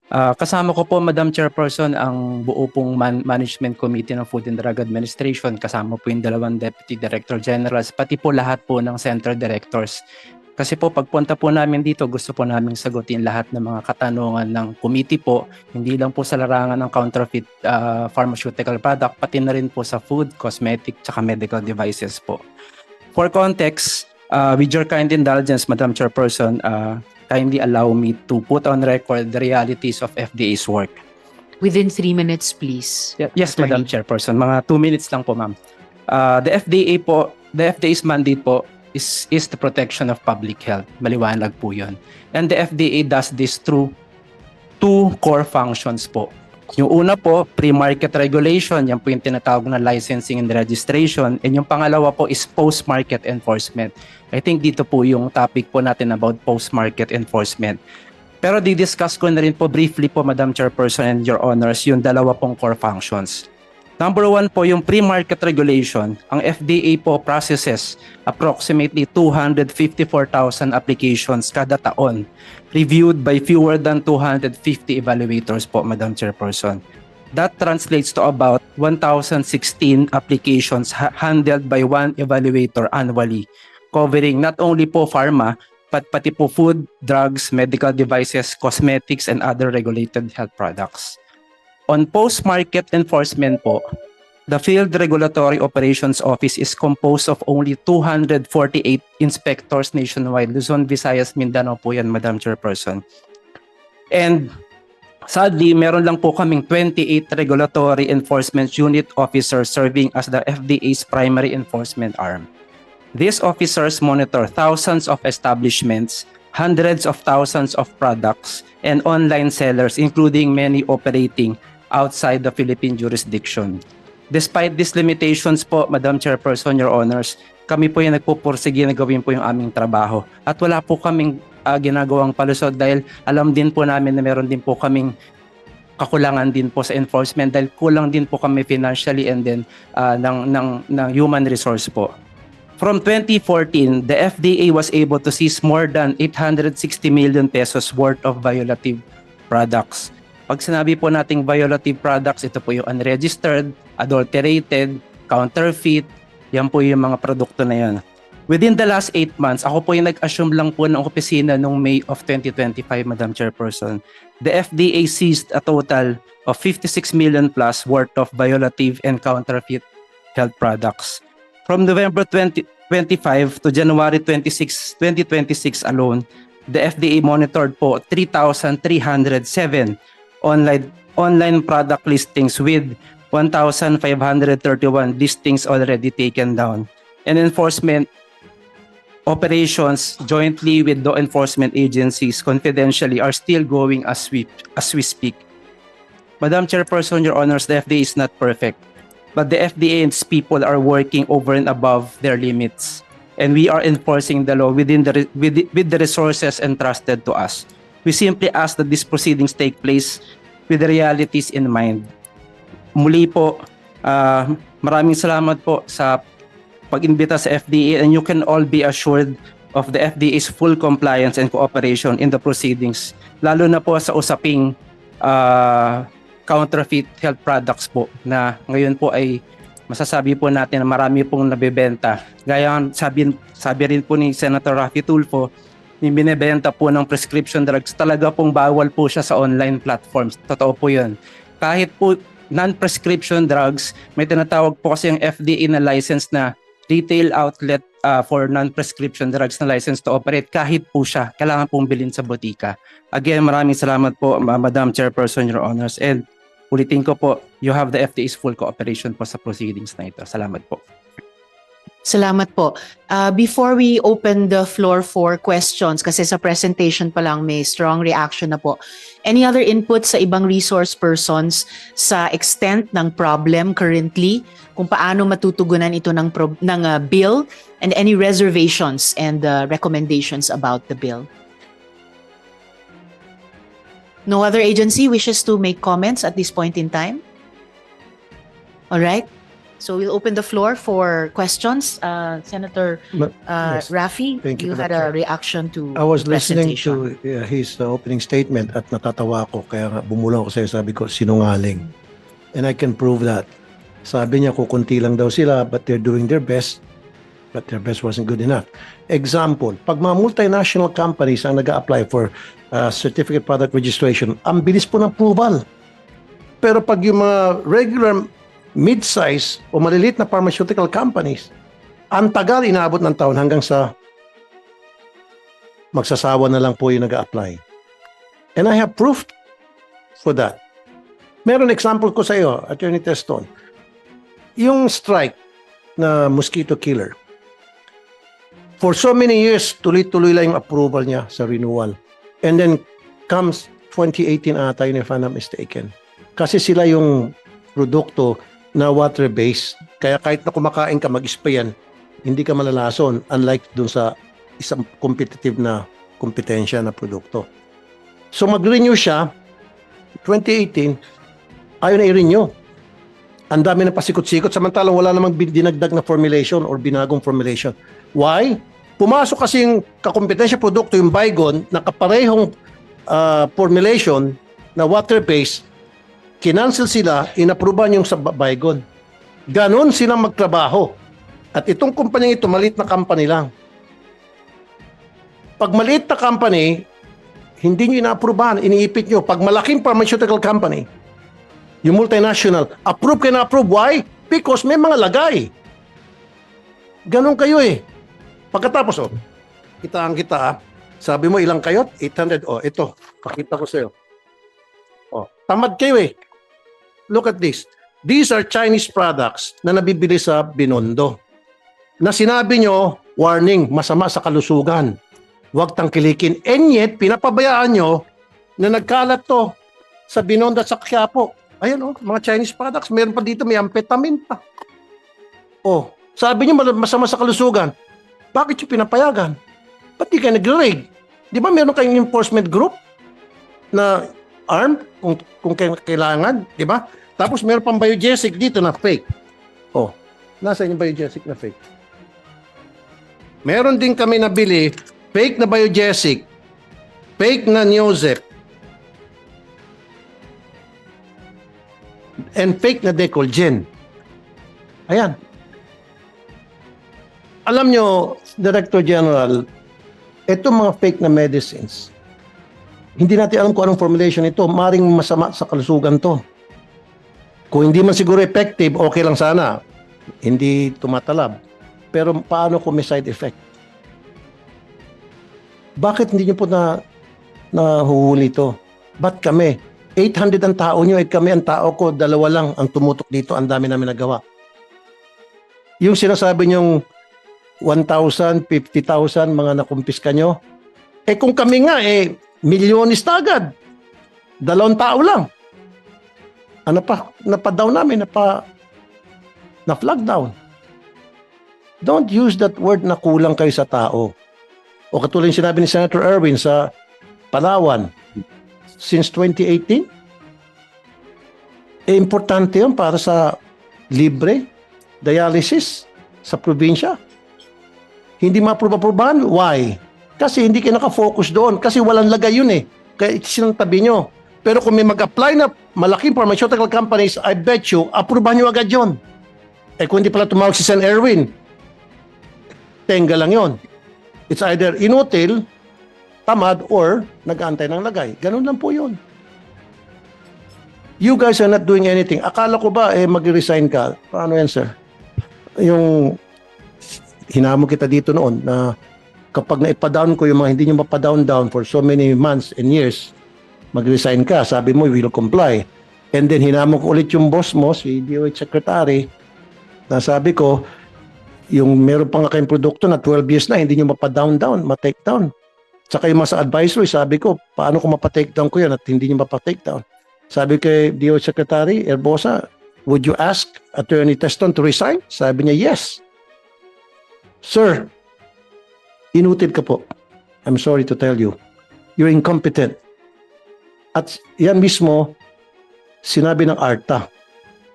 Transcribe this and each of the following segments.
Kasama ko po, Madam Chairperson, ang buo pong Management Committee ng Food and Drug Administration. Kasama po yung dalawang Deputy Director Generals, pati po lahat po ng Center Directors. Kasi po pagpunta po namin dito, gusto po namin sagutin lahat ng mga katanungan ng committee po, hindi lang po sa larangan ng counterfeit pharmaceutical product, pati na rin po sa food, cosmetic, tsaka medical devices po. For context, with your kind indulgence, Madam Chairperson, kindly allow me to put on record the realities of FDA's work. Within 3 minutes, please. Yes, Attorney. Madam Chairperson. Mga 2 minutes lang po, ma'am. The FDA's mandate po is the protection of public health. Maliwanag po yun. And the FDA does this through 2 core functions po. Yung una po, pre-market regulation, yan po yung tinatawag na licensing and registration. And yung pangalawa po is post-market enforcement. I think dito po yung topic po natin about post-market enforcement. Pero di-discuss ko na rin po briefly po, Madam Chairperson and Your Honors, yung dalawa pong core functions. Number 1 po, yung pre-market regulation. Ang FDA po processes approximately 254,000 applications kada taon, reviewed by fewer than 250 evaluators po, Madam Chairperson. That translates to about 1,016 applications handled by one evaluator annually, covering not only po pharma, but pati po food, drugs, medical devices, cosmetics, and other regulated health products. On post-market enforcement po, the Field Regulatory Operations Office is composed of only 248 inspectors nationwide. Luzon, Visayas, Mindanao po yan, Madam Chairperson. And sadly, meron lang po kaming 28 Regulatory Enforcement Unit officers serving as the FDA's primary enforcement arm. These officers monitor thousands of establishments, hundreds of thousands of products, and online sellers, including many operating outside the Philippine jurisdiction. Despite these limitations po, Madam Chairperson, Your Honors, kami po yung nagpupursige na gawin po yung aming trabaho. At wala po kaming ginagawang palusot dahil alam din po namin na meron din po kaming kakulangan din po sa enforcement dahil kulang din po kami financially and then ng human resource po. From 2014, the FDA was able to seize more than 860 million pesos worth of violative products. Pag sinabi po nating violative products, ito po yung unregistered, adulterated, counterfeit, yan po yung mga produkto na yan. Within the last 8 months, ako po yung nag-assume lang po ng opisina noong May of 2025, Madam Chairperson. The FDA seized a total of 56 million plus worth of violative and counterfeit health products. From November 2025 to January 26, 2026 alone, the FDA monitored po 3,307 online product listings with 1,531 listings already taken down. And enforcement operations jointly with law enforcement agencies confidentially are still going as we speak. Madam Chairperson, Your Honors, the FDA is not perfect, but the FDA and its people are working over and above their limits, and we are enforcing the law with the resources entrusted to us. We simply ask that these proceedings take place with the realities in mind. Muli po, maraming salamat po sa pag-imbita sa FDA, and you can all be assured of the FDA's full compliance and cooperation in the proceedings, lalo na po sa usaping counterfeit health products po na ngayon po ay masasabi po natin na marami pong nabebenta. Gaya sabi rin po ni Senator Raffy Tulfo, yung binebenta po ng prescription drugs, talaga pong bawal po siya sa online platforms. Totoo po yun. Kahit po non-prescription drugs, may tinatawag po kasi yung FDA na license na retail outlet for non-prescription drugs na license to operate. Kahit po siya, kailangan pong bilhin sa botika. Again, maraming salamat po, Madam Chairperson, Your Honors. And ulitin ko po, you have the FDA's full cooperation po sa proceedings na ito. Salamat po. Salamat po. Before we open the floor for questions, kasi sa presentation pa lang may strong reaction na po. Any other input sa ibang resource persons sa extent ng problem currently, kung paano matutugunan ito ng bill, and any reservations and recommendations about the bill? No other agency wishes to make comments at this point in time? All right. So we'll open the floor for questions. Senator Yes. Raffy, Thank you, you had Madam a reaction to I was the listening presentation. to his opening statement at natatawa ako kaya nga bumulang ako sa'yo, sabi ko sinungaling. And I can prove that. Sabi niya kukunti lang daw sila but they're doing their best, but their best wasn't good enough. Example, pag mga multinational companies ang nag-a-apply for certificate product registration, ang bilis po ng approval. Pero pag yung mga regular mid-size o maliliit na pharmaceutical companies, ang tagal inaabot ng taon hanggang sa magsasawa na lang po yung nag-a-apply. And I have proof for that. Meron example ko sa iyo, Attorney Teston. Yung strike na mosquito killer. For so many years, tuloy-tuloy lang yung approval niya sa renewal. And then comes 2018 ata yun if I'm not mistaken. Kasi sila yung produkto na water-based. Kaya kahit na kumakain ka, mag-spray yan, hindi ka malalason. Unlike dun sa isang competitive na kompetensya na produkto. So mag-renew siya, 2018, ayaw na i-renew. Ang dami na pasikot-sikot, samantalang wala namang dinagdag na formulation or binagong formulation. Why? Pumasok kasi yung kakompetensya produkto, yung Baygon, na kaparehong formulation na water-based, kinancel sila, inapruban yung sa Baygon. Ganon silang magtrabaho. At itong kumpanya ito, maliit na company lang. Pag maliit na company, hindi nyo inaaprubahan, iniipit nyo. Pag malaking pharmaceutical company, yung multinational, approve kayo na approve. Why? Because may mga lagay. Ganon kayo eh. Pagkatapos, kita. Sabi mo ilang kayo? 800. Ito, pakita ko sa'yo. Tamad kayo eh. Look at this. These are Chinese products na nabibili sa Binondo. Na sinabi nyo, warning, masama sa kalusugan. Huwag tangkilikin. And yet, pinapabayaan nyo na nagkalat to sa Binondo at sa Quiapo. Ayan mga Chinese products. Meron pa dito, may amphetamine pa. Sabi nyo masama sa kalusugan. Bakit yung pinapayagan? Ba't di kayo nag-raid? Di ba meron kayong enforcement group na armed kung kailangan? Di ba? Tapos meron pang biogesic dito na fake. Nasa yung biogesic na fake? Meron din kami nabili fake na biogesic, fake na Neozep, and fake na Decolgen. Ayan. Alam nyo, Director General, itong mga fake na medicines, hindi natin alam kung anong formulation ito. Maring masama sa kalusugan to. Kung hindi man siguro effective, okay lang sana. Hindi tumatalab. Pero paano kung may side effect? Bakit hindi nyo po nahuhuli ito? Ba't kami? 800 ang tao nyo, kami ang tao ko, 2 lang ang tumutok dito, ang dami namin nagawa. Yung sinasabi nyong 1,000, 50,000 mga nakumpiska nyo, kung kami nga, milyonis na agad. 2 tao lang. Napa-down namin, na-flag down. Don't use that word na kulang kayo sa tao. O katulad yung sinabi ni Senator Erwin sa Palawan, since 2018, importante yun para sa libre dialysis sa probinsya. Hindi ma-approve-approvehan. Why? Kasi hindi kayo nakafocus doon. Kasi walang lagay yun eh. Kaya sinantabi nyo. Pero kung may mag-apply na malaking pharmaceutical companies, I bet you, approvehan nyo agad yun. Kung hindi pala tumawag si Sen. Erwin, tenga lang yun. It's either inutil, tamad, or nag-aantay ng lagay. Ganun lang po yun. You guys are not doing anything. Akala ko ba mag-resign ka? Paano yan, sir? Yung hinamo kita dito noon na kapag naipa-down ko yung mga hindi nyo mapa-down for so many months and years, mag-resign ka. Sabi mo, we will comply. And then hinamo ko ulit yung boss mo, si DOH Secretary, na sabi ko, yung meron pa nga kayong produkto na 12 years na, hindi nyo mapa-down, ma-take down. Saka yung mga sa advisory, sabi ko, paano kung mapa-take down ko yan at hindi nyo mapa-take down? Sabi kay DOH Secretary Herbosa, would you ask Attorney Teston to resign? Sabi niya, yes. Sir, inutil ka po. I'm sorry to tell you. You're incompetent. At yan mismo, sinabi ng ARTA.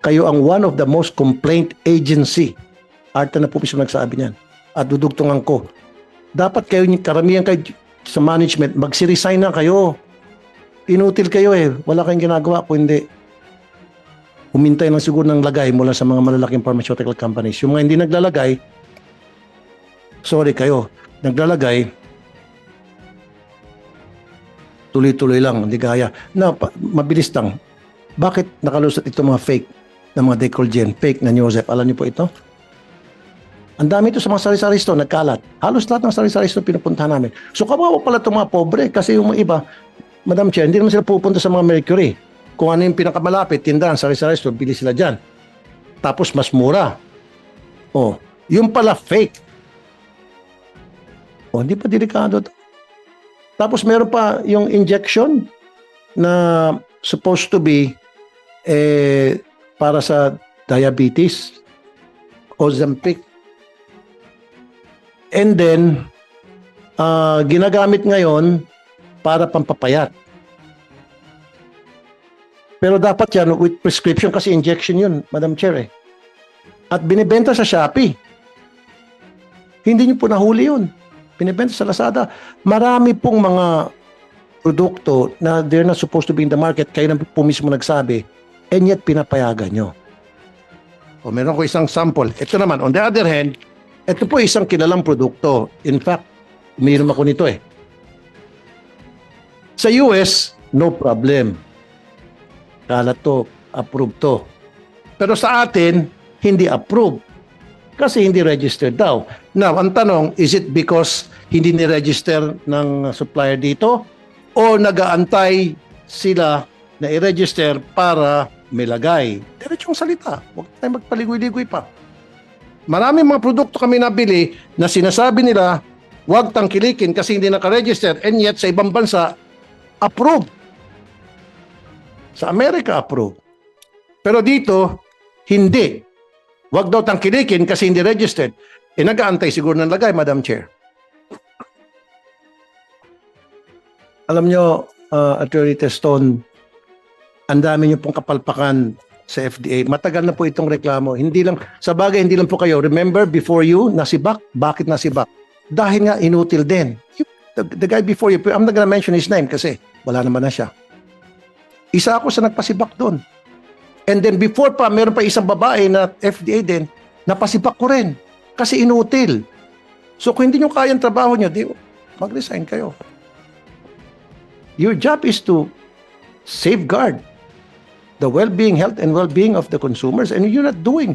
kayo ang one of the most complaint agency. Arta na po mismo nagsabi niyan. At dudugtungan ko. Dapat kayo, karamihan kayo sa management, magsiresign na kayo. Inutil kayo eh. Wala kayong ginagawa kung hindi. Humintay lang siguro ng lagay mula sa mga malalaking pharmaceutical companies. Yung mga hindi naglalagay, sorry kayo, naglalagay, tuloy-tuloy lang, hindi kaya. Mabilis lang. Bakit nakalusot ito mga fake na mga Decolgen, fake na Newsep? Alam niyo po ito? Ang dami ito sa mga sari-sari store, nagkalat. Halos lahat ng sari-sari store pinupuntahan namin. So kawawa pala itong mga pobre kasi yung mga iba, Madam Chair, hindi naman sila pupunta sa mga Mercury. Kung ano yung pinakamalapit, tindahan, sari-sari store, bili sila dyan. Tapos mas mura. Oh, yung pala fake. Oh, hindi pa delikado to. Tapos meron pa yung injection na supposed to be para sa diabetes, Ozempic. And then, ginagamit ngayon para pampapayat. Pero dapat yan with prescription kasi injection yun, Madam Chair eh. At binibenta sa Shopee. Hindi nyo po nahuli yun. Binibenta sa Lazada. Marami pong mga produkto na they're not supposed to be in the market. Kayo na po mismo nagsabi. And yet pinapayagan nyo. O meron ko isang sample. Ito naman, on the other hand, ito po isang kilalang produkto. In fact, umiinom ako nito eh. Sa US, no problem. Kalat to, approved to. Pero sa atin, hindi approved. Kasi hindi registered daw. Now, ang tanong, is it because hindi ni-register ng supplier dito? O nag-aantay sila na i-register para may lagay? Diretsong salita. Huwag tayo magpaligoy-ligoy pa. Maraming mga produkto kami nabili na sinasabi nila, huwag tangkilikin kasi hindi naka-register, and yet sa ibang bansa, approved. Sa Amerika, approved. Pero dito, hindi. Huwag daw tangkilikin kasi hindi registered. Nag-aantay siguro ng lagay, Madam Chair. Alam nyo, Attorney Teston, ang dami nyo pong kapalpakan sa FDA. Matagal na po itong reklamo. Hindi lang, sa bagay, hindi lang po kayo. Remember, before you, nasibak. Bakit nasibak? Dahil nga, inutil din. The guy before you, I'm not gonna mention his name kasi wala naman na siya. Isa ako sa nagpasibak doon. And then before pa, meron pa isang babae na FDA din, napasibak ko rin. Kasi inutil. So kung hindi nyo kayang trabaho nyo, mag-resign kayo. Your job is to safeguard the well-being, health and well-being of the consumers, and you're not doing